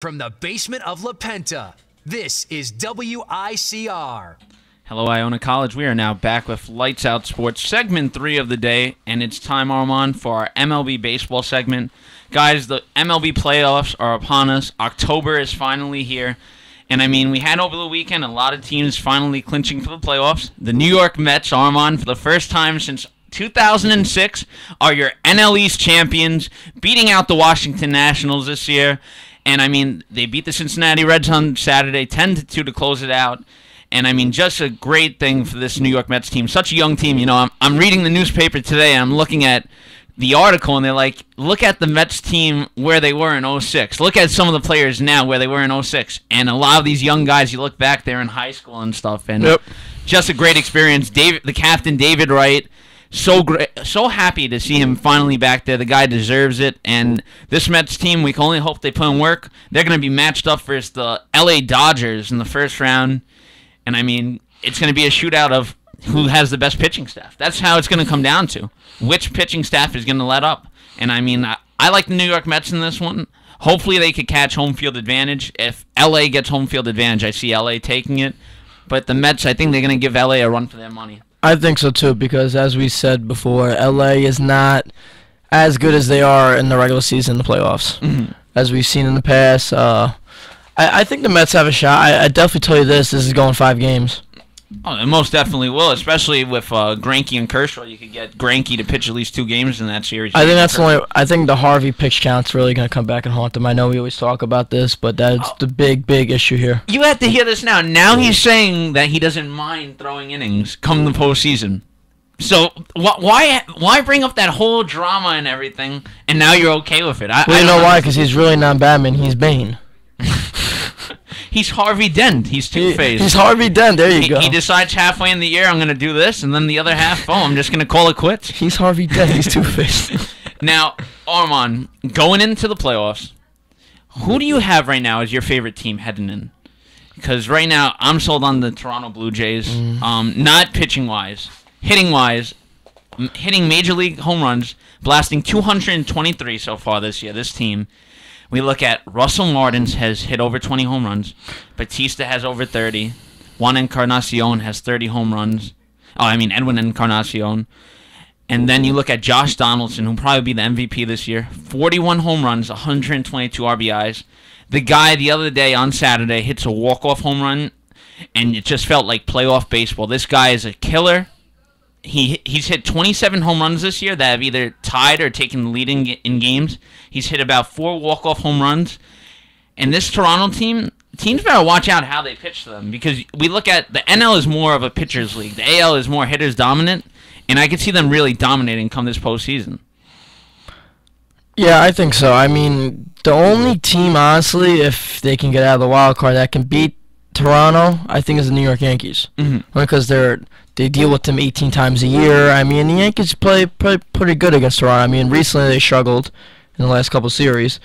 From the basement of La Penta, this is WICR. Hello, Iona College. We are now back with Lights Out Sports, segment 3 of the day, and it's time, Armand, for our MLB baseball segment. Guys, the MLB playoffs are upon us. October is finally here. And, we had over the weekend a lot of teams finally clinching for the playoffs. The New York Mets, Armand, for the first time since 2006, are your NL East champions, beating out the Washington Nationals this year. And, they beat the Cincinnati Reds on Saturday, 10-2 to close it out. And, just a great thing for this New York Mets team. Such a young team. I'm reading the newspaper today, and I'm looking at the article, and they're like, look at the Mets team where they were in 2006. Look at some of the players now where they were in 2006. And a lot of these young guys, you look back, they're in high school and stuff. And just a great experience. The captain, David Wright, so great, so happy to see him finally back there. The guy deserves it. And this Mets team, we can only hope they put in work. They're going to be matched up versus the LA Dodgers in the first round. And, it's going to be a shootout of who has the best pitching staff. That's how it's going to come down to. Which pitching staff is going to let up. And, I like the New York Mets in this one. Hopefully they could catch home field advantage. If LA gets home field advantage, I see LA taking it. But the Mets, I think they're going to give LA a run for their money. I think so, too, because as we said before, LA is not as good as they are in the regular season in the playoffs. Mm-hmm. As we've seen in the past, I think the Mets have a shot. I definitely tell you this is going 5 games. Oh, it most definitely will, especially with Greinke and Kershaw. You could get Greinke to pitch at least 2 games in that series. I think that's I think the Harvey pitch count's really going to come back and haunt them. I know we always talk about this, but that's the big issue here. You have to hear this now. Now he's saying that he doesn't mind throwing innings come the postseason. So why bring up that whole drama and everything, and now you're okay with it? You know why? Because he's really not Batman. He's Bane. He's Harvey Dent. He's Two-Faced. He's Harvey Dent. There you go. He decides halfway in the year, I'm going to do this, and then the other half, I'm just going to call it quits. He's Harvey Dent. He's Two-Faced. Now, Armand, going into the playoffs, who do you have right now as your favorite team heading in? Because right now, I'm sold on the Toronto Blue Jays. Not pitching-wise. Hitting-wise, hitting major league home runs, blasting 223 so far this year, this team. We look at Russell Martins has hit over 20 home runs. Batista has over 30. Juan Encarnacion has 30 home runs. Edwin Encarnacion. And then you look at Josh Donaldson, who'll probably be the MVP this year. 41 home runs, 122 RBIs. The guy the other day on Saturday hits a walk-off home run, and it just felt like playoff baseball. This guy is a killer. He's hit 27 home runs this year that have either tied or taken the lead in games. He's hit about 4 walk-off home runs. And this Toronto teams better watch out how they pitch to them, because we look at the NL is more of a pitcher's league. The AL is more hitters dominant, and I could see them really dominating come this postseason. Yeah, I think so. The only team, honestly, if they can get out of the wild card that can beat Toronto, I think is the New York Yankees. Mm-hmm. Because they deal with them 18 times a year. The Yankees play pretty good against Toronto. Recently they struggled in the last couple series.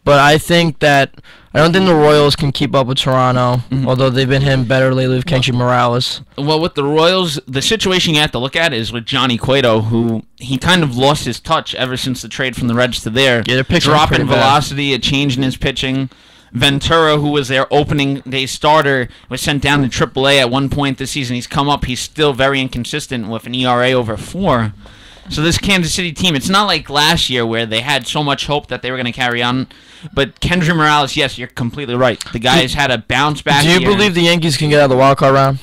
But I don't think the Royals can keep up with Toronto, although they've been hitting better lately with Kenji Morales. Well, with the Royals, the situation you have to look at is with Johnny Cueto, who he kind of lost his touch ever since the trade from the Reds to there. Yeah, they're pitching drop in velocity, a change in his pitching. Ventura, who was their opening day starter, was sent down to AAA at one point this season. He's come up. He's still very inconsistent with an ERA over 4. So this Kansas City team, it's not like last year where they had so much hope that they were going to carry on. But Kendry Morales, yes, you're completely right. The guy's had a bounce back year. Do you believe the Yankees can get out of the wild card round?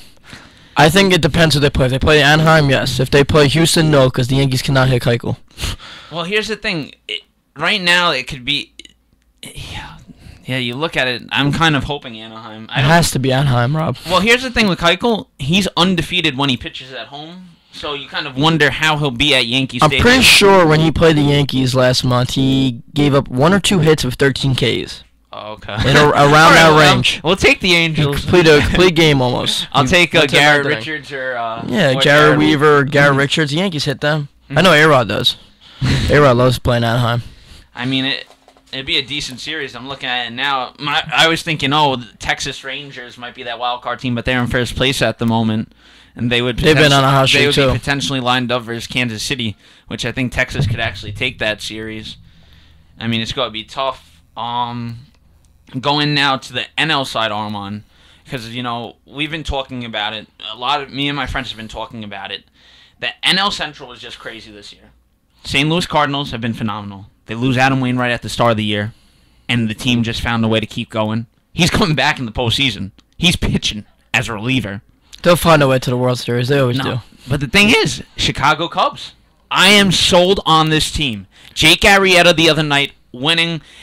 I think it depends who they play. If they play Anaheim, yes. If they play Houston, no, because the Yankees cannot hit Keuchel. Well, here's the thing. Right now, it could be... Yeah, you look at it, I'm kind of hoping Anaheim. It has to be Anaheim, Rob. Well, here's the thing with Keuchel. He's undefeated when he pitches at home, so you kind of wonder how he'll be at Yankee Stadium. I'm pretty sure when he played the Yankees last month, he gave up 1 or 2 hits with 13 Ks. Oh, okay. Around that range. We'll take the Angels. A complete game almost. I'll take Garrett Richards or... Jared Weaver, Garrett Richards. The Yankees hit them. I know A-Rod does. A-Rod loves playing Anaheim. It'd be a decent series. I'm looking at it now. I was thinking, the Texas Rangers might be that wild card team, but they're in first place at the moment, and they've been on a hot streak too. They would be potentially lined up versus Kansas City, which I think Texas could actually take that series. It's going to be tough. Going now to the NL side, Armand, because we've been talking about it. Me and my friends have been talking about it. The NL Central was just crazy this year. St. Louis Cardinals have been phenomenal. They lose Adam Wainwright at the start of the year, and the team just found a way to keep going. He's coming back in the postseason. He's pitching as a reliever. They'll find a way to the World Series. They always do. But the thing is, Chicago Cubs. I am sold on this team. Jake Arrieta the other night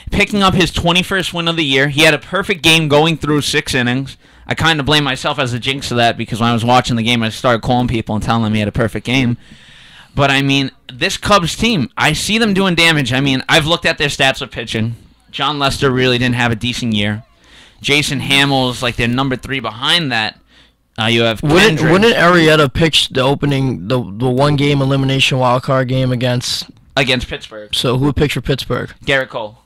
picking up his 21st win of the year. He had a perfect game going through 6 innings. I kind of blame myself as a jinx of that because when I was watching the game, I started calling people and telling them he had a perfect game. But, this Cubs team, I see them doing damage. I've looked at their stats of pitching. John Lester really didn't have a decent year. Jason Hamels, like their number 3 behind that. You have wouldn't Arrieta pitch the opening the 1-game elimination wild card game against Pittsburgh? So who would pitch for Pittsburgh? Garrett Cole.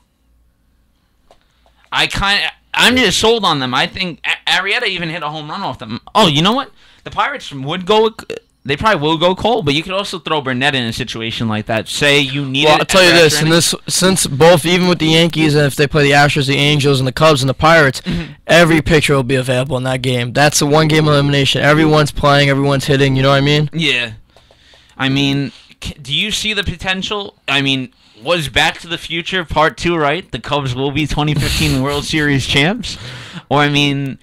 I'm just sold on them. I think Arrieta even hit a home run off them. Oh, you know what? The Pirates would go. They probably will go Cole, but you could also throw Burnett in a situation like that. Say you need. Well, I'll tell you this, since both, even with the Yankees, and if they play the Astros, the Angels, and the Cubs and the Pirates, every pitcher will be available in that game. That's a 1-game elimination. Everyone's playing, everyone's hitting. You know what I mean? Yeah. Do you see the potential? Was Back to the Future Part 2 right? The Cubs will be 2015 World Series champs? Or, they've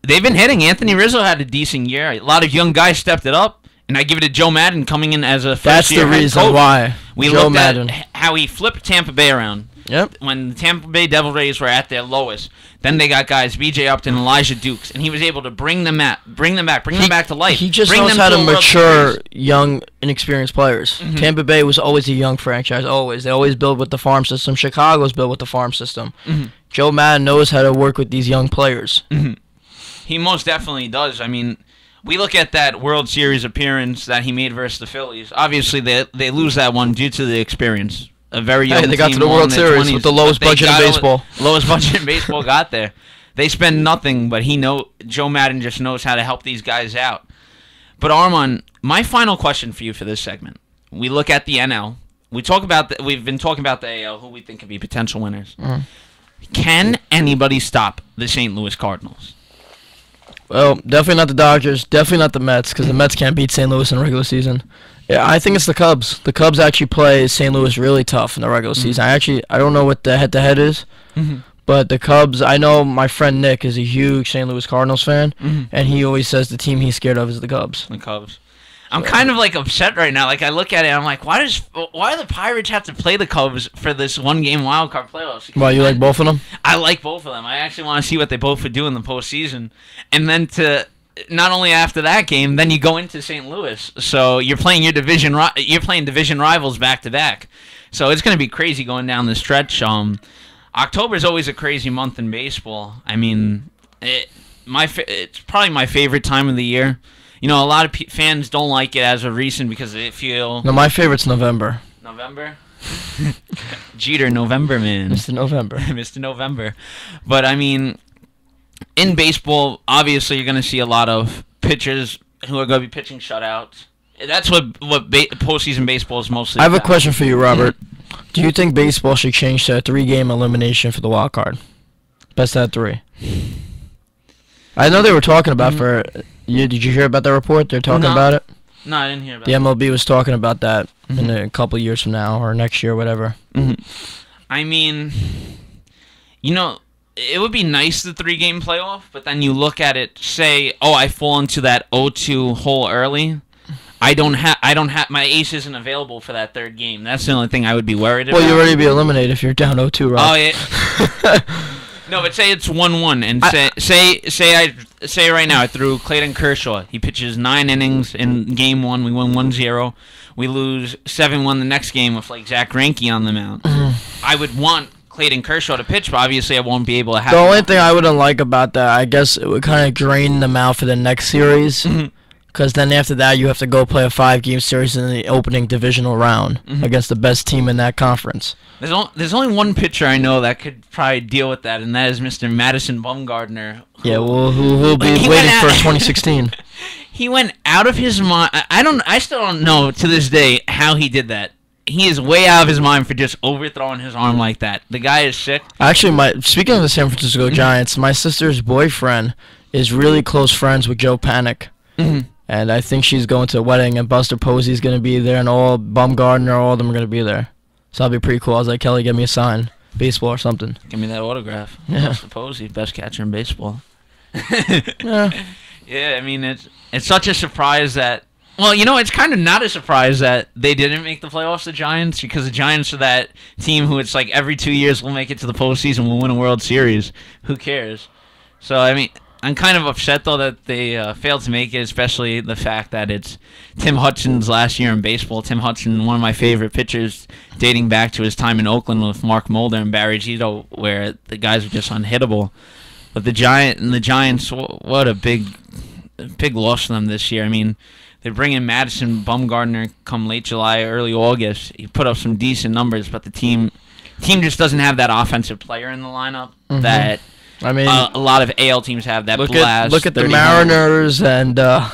been hitting. Anthony Rizzo had a decent year. A lot of young guys stepped it up. And I give it to Joe Madden coming in as a first-year head coach. That's the reason why. We looked at how he flipped Tampa Bay around. Yep. When the Tampa Bay Devil Rays were at their lowest, then they got guys B.J. Upton, Elijah Dukes, and he was able to bring them back to life. He just knows how to mature young, inexperienced players. Tampa Bay was always a young franchise, always. They always build with the farm system. Chicago's built with the farm system. Joe Madden knows how to work with these young players. He most definitely does. We look at that World Series appearance that he made versus the Phillies. Obviously, they lose that one due to the experience. A very young team. They got to the World Series with the lowest budget in baseball. Lowest budget in baseball got there. They spend nothing, but Joe Madden just knows how to help these guys out. But Armand, my final question for you for this segment. We look at the NL. We've been talking about the AL, who we think could be potential winners. Can anybody stop the St. Louis Cardinals? Well, definitely not the Dodgers. Definitely not the Mets, because the Mets can't beat St. Louis in the regular season. Yeah, I think it's the Cubs. The Cubs actually play St. Louis really tough in the regular season. I don't know what the head-to-head is, but the Cubs, I know my friend Nick is a huge St. Louis Cardinals fan, and he always says the team he's scared of is the Cubs. The Cubs. I'm kind of upset right now. I look at it, I'm like, why do the Pirates have to play the Cubs for this 1-game wild card playoffs? Why, you like both of them? I like both of them. I actually want to see what they both would do in the postseason, and then not only after that game, then you go into St. Louis. So you're playing division rivals back to back. So it's going to be crazy going down the stretch. October is always a crazy month in baseball. It's probably my favorite time of the year. A lot of fans don't like it as a reason because they feel... No, my favorite's November. November? Jeter, November, man. Mr. November. Mr. November. But, in baseball, obviously, you're going to see a lot of pitchers who are going to be pitching shutouts. That's what postseason baseball is mostly about. I have a question for you, Robert. Do you think baseball should change to a 3-game elimination for the wild card? Best out of 3. I know they were talking about did you hear about that report? They're talking about it? No, I didn't hear about it. The MLB was talking about that in a couple of years from now or next year, whatever. It would be nice, the 3-game playoff, but then you look at it, say, I fall into that 0-2 hole early. I don't have my ace isn't available for that 3rd game. That's the only thing I would be worried about. Well, you'd already be eliminated if you're down 0-2, Rob. Oh, yeah. No, but say it's 1-1, and say right now I threw Clayton Kershaw. He pitches 9 innings in game 1. We win 1-0. We lose 7-1 the next game with Zach Greinke on the mound. I would want Clayton Kershaw to pitch, but obviously I won't be able to have. The only thing I wouldn't like about that, I guess, it would kind of drain them out for the next series. Because then after that, you have to go play a 5-game series in the opening divisional round against the best team in that conference. There's only one pitcher I know that could probably deal with that, and that is Mr. Madison Bumgarner. Yeah, well, who'll be waiting for 2016. He went out of his mind. I still don't know to this day how he did that. he is way out of his mind for just overthrowing his arm like that. The guy is sick. Actually, speaking of the San Francisco Giants, my sister's boyfriend is really close friends with Joe Panic. And I think she's going to a wedding, and Buster Posey's going to be there, and all Bumgarner, all of them are going to be there. So that'll be pretty cool. I was like, Kelly, give me a sign. Baseball or something. Give me that autograph. Yeah. Buster Posey, best catcher in baseball. Yeah. Yeah, I mean, it's such a surprise that... Well, you know, it's kind of not a surprise that they didn't make the playoffs, the Giants, because the Giants are that team who it's like every 2 years we'll make it to the postseason, we'll win a World Series. Who cares? So, I mean... I'm kind of upset, though, that they failed to make it, especially the fact that it's Tim Hudson's last year in baseball. Tim Hudson, one of my favorite pitchers, dating back to his time in Oakland with Mark Mulder and Barry Zito, where the guys were just unhittable. But the Giants, what a big loss for them this year. I mean, they bring in Madison Bumgarner come late July, early August. He put up some decent numbers, but the team just doesn't have that offensive player in the lineup that... I mean, a lot of AL teams have that blast. Look at the Mariners and the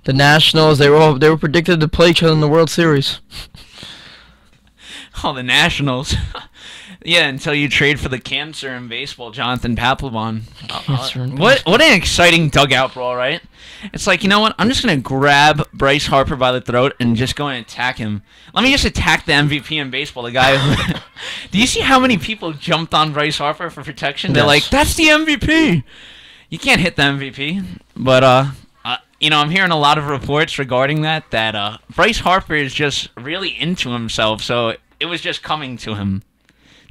Nationals. They were predicted to play each other in the World Series. Oh, the Nationals. Yeah, until you trade for the cancer in baseball, Jonathan Papelbon. What an exciting dugout brawl, right? It's like, you know what? I'm just going to grab Bryce Harper by the throat and just go and attack him. Let me just attack the MVP in baseball, the guy who... Do you see how many people jumped on Bryce Harper for protection? They're like, that's the MVP! You can't hit the MVP. But, you know, I'm hearing a lot of reports regarding that Bryce Harper is just really into himself, so it was just coming to him.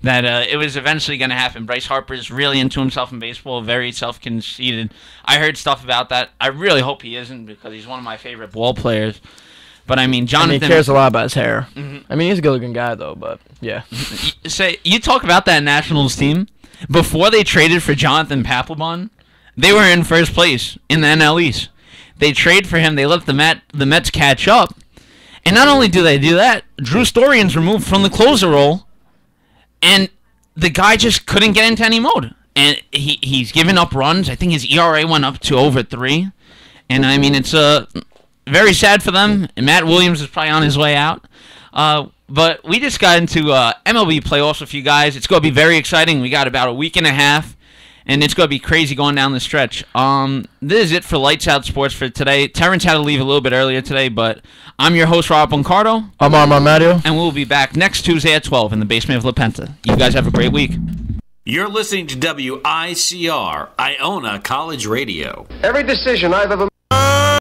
That it was eventually going to happen. Bryce Harper is really into himself in baseball, very self-conceited. I heard stuff about that. I really hope he isn't because he's one of my favorite ball players. But, I mean, Jonathan... he cares a lot about his hair. I mean, he's a good-looking guy, though, but, yeah. You talk about that Nationals team. Before they traded for Jonathan Papelbon, they were in first place in the NL East. They trade for him. They let the Mets catch up. And not only do they do that, Drew Story's removed from the closer role. And the guy just couldn't get into any mode. And he's given up runs. I think his ERA went up to over 3. And, I mean, it's very sad for them. And Matt Williams is probably on his way out. But we just got into MLB Playoffs with you guys. It's going to be very exciting. We got about a week and a half. And it's going to be crazy going down the stretch. This is it for Lights Out Sports for today. Terrence had to leave a little bit earlier today, but I'm your host, Rob Boncardo. I'm Armand Mario. And we'll be back next Tuesday at 12 in the basement of La Penta. You guys have a great week. You're listening to WICR, Iona College Radio. Every decision I've ever